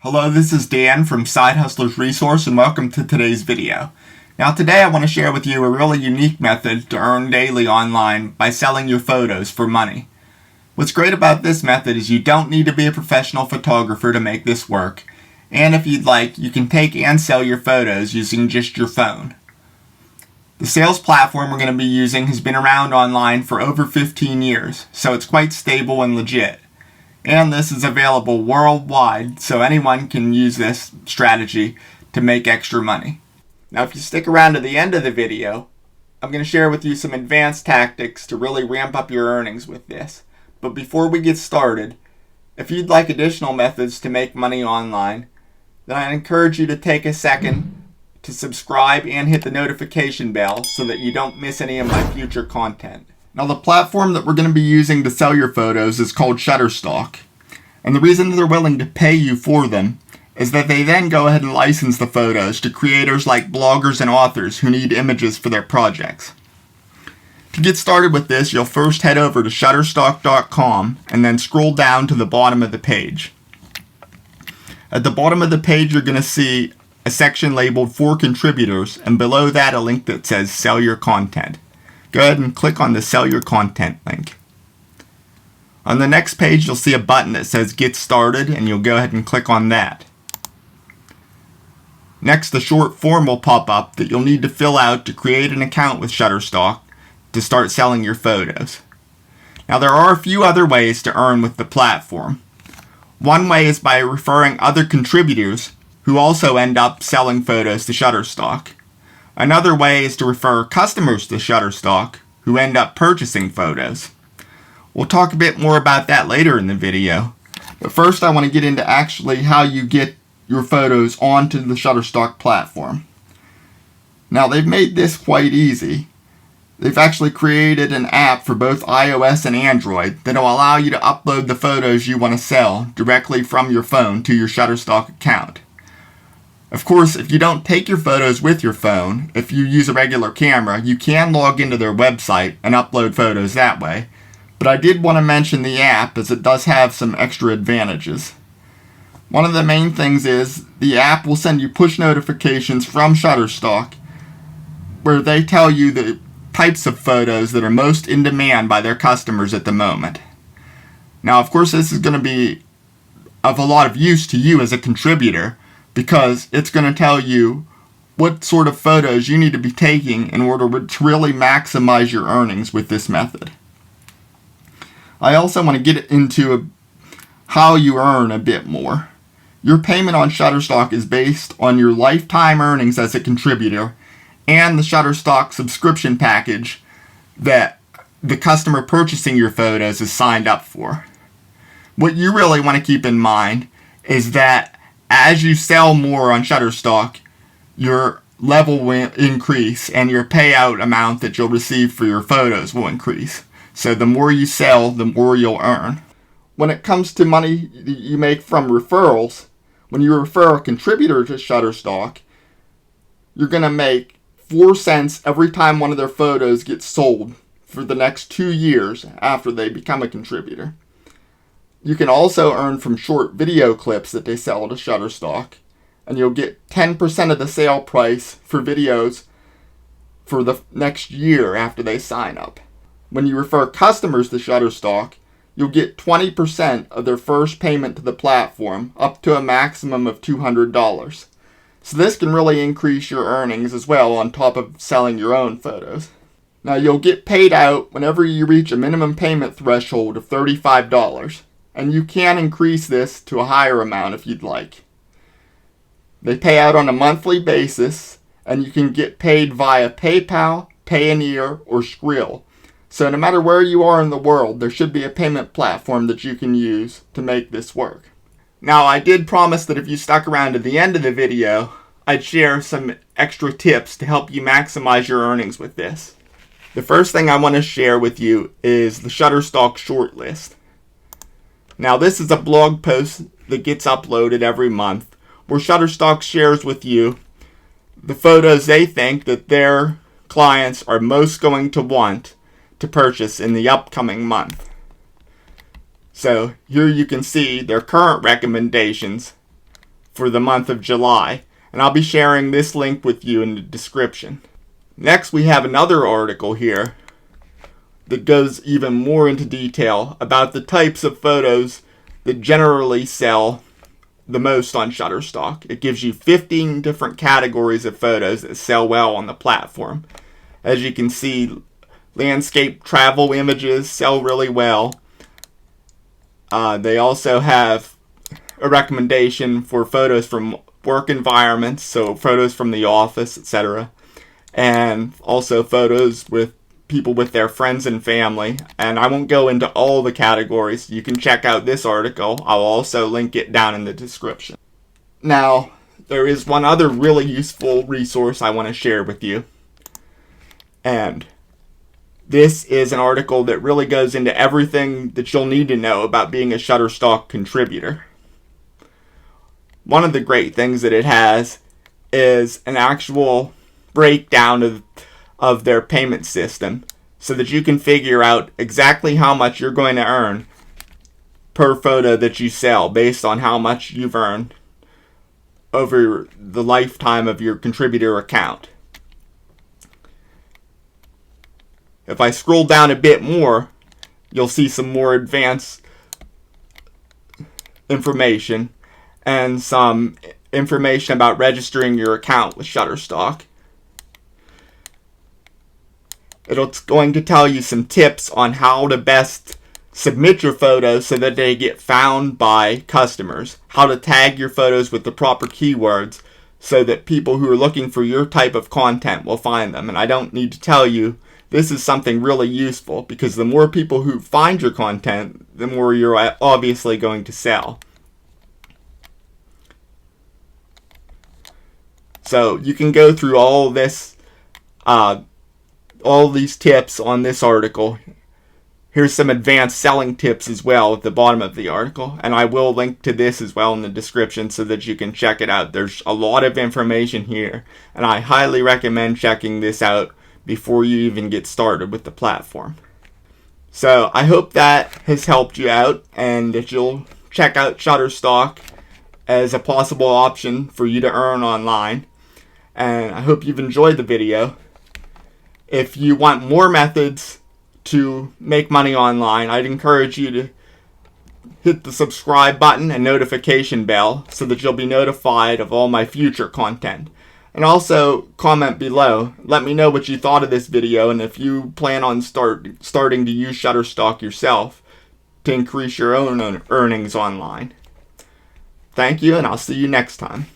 Hello, this is Dan from Side Hustlers Resource and welcome to today's video. Now today I want to share with you a really unique method to earn daily online by selling your photos for money. What's great about this method is you don't need to be a professional photographer to make this work, and if you'd like, you can take and sell your photos using just your phone. The sales platform we're going to be using has been around online for over 15 years, so it's quite stable and legit. And this is available worldwide, so anyone can use this strategy to make extra money. Now if you stick around to the end of the video, I'm going to share with you some advanced tactics to really ramp up your earnings with this. But before we get started, if you'd like additional methods to make money online, then I encourage you to take a second to subscribe and hit the notification bell so that you don't miss any of my future content. Now the platform that we're going to be using to sell your photos is called Shutterstock. And the reason they're willing to pay you for them is that they then go ahead and license the photos to creators like bloggers and authors who need images for their projects. To get started with this, you'll first head over to Shutterstock.com and then scroll down to the bottom of the page. At the bottom of the page you're going to see a section labeled For Contributors, and below that a link that says Sell Your Content. Go ahead and click on the Sell Your Content link. On the next page you'll see a button that says Get Started, and you'll go ahead and click on that. Next, a short form will pop up that you'll need to fill out to create an account with Shutterstock to start selling your photos. Now there are a few other ways to earn with the platform. One way is by referring other contributors who also end up selling photos to Shutterstock. Another way is to refer customers to Shutterstock who end up purchasing photos. We'll talk a bit more about that later in the video, but first I want to get into actually how you get your photos onto the Shutterstock platform. Now they've made this quite easy. They've actually created an app for both iOS and Android that will allow you to upload the photos you want to sell directly from your phone to your Shutterstock account. Of course, if you don't take your photos with your phone, if you use a regular camera, you can log into their website and upload photos that way. But I did want to mention the app as it does have some extra advantages. One of the main things is the app will send you push notifications from Shutterstock where they tell you the types of photos that are most in demand by their customers at the moment. Now, of course, this is going to be of a lot of use to you as a contributor, because it's going to tell you what sort of photos you need to be taking in order to really maximize your earnings with this method. I also want to get into how you earn a bit more. Your payment on Shutterstock is based on your lifetime earnings as a contributor and the Shutterstock subscription package that the customer purchasing your photos is signed up for. What you really want to keep in mind is that as you sell more on Shutterstock, your level will increase and your payout amount that you'll receive for your photos will increase. So the more you sell, the more you'll earn. When it comes to money you make from referrals, when you refer a contributor to Shutterstock, you're going to make 4 cents every time one of their photos gets sold for the next 2 years after they become a contributor. You can also earn from short video clips that they sell to Shutterstock, and you'll get 10% of the sale price for videos for the next year after they sign up. When you refer customers to Shutterstock, you'll get 20% of their first payment to the platform, up to a maximum of $200. So this can really increase your earnings as well on top of selling your own photos. Now you'll get paid out whenever you reach a minimum payment threshold of $35. And you can increase this to a higher amount if you'd like. They pay out on a monthly basis, and you can get paid via PayPal, Payoneer, or Skrill. So no matter where you are in the world, there should be a payment platform that you can use to make this work. Now, I did promise that if you stuck around to the end of the video, I'd share some extra tips to help you maximize your earnings with this. The first thing I want to share with you is the Shutterstock shortlist. Now this is a blog post that gets uploaded every month where Shutterstock shares with you the photos they think that their clients are most going to want to purchase in the upcoming month. So here you can see their current recommendations for the month of July, and I'll be sharing this link with you in the description. Next, we have another article here that goes even more into detail about the types of photos that generally sell the most on Shutterstock. It gives you 15 different categories of photos that sell well on the platform. As you can see, landscape travel images sell really well. They also have a recommendation for photos from work environments, so photos from the office, etc. And also photos with people with their friends and family. And I won't go into all the categories. You can check out this article. I'll also link it down in the description. Now, there is one other really useful resource I want to share with you. And this is an article that really goes into everything that you'll need to know about being a Shutterstock contributor. One of the great things that it has is an actual breakdown of their payment system so that you can figure out exactly how much you're going to earn per photo that you sell based on how much you've earned over the lifetime of your contributor account. If I scroll down a bit more, you'll see some more advanced information and some information about registering your account with Shutterstock. It's going to tell you some tips on how to best submit your photos so that they get found by customers, how to tag your photos with the proper keywords so that people who are looking for your type of content will find them. And I don't need to tell you, this is something really useful because the more people who find your content, the more you're obviously going to sell. So you can go through all this, all these tips on this article. Here's some advanced selling tips as well at the bottom of the article, and I will link to this as well in the description so that you can check it out. There's a lot of information here, and I highly recommend checking this out before you even get started with the platform. So I hope that has helped you out and that you'll check out Shutterstock as a possible option for you to earn online. And I hope you've enjoyed the video. If you want more methods to make money online, I'd encourage you to hit the subscribe button and notification bell so that you'll be notified of all my future content. And also comment below. Let me know what you thought of this video and if you plan on starting to use Shutterstock yourself to increase your own earnings online. Thank you, and I'll see you next time.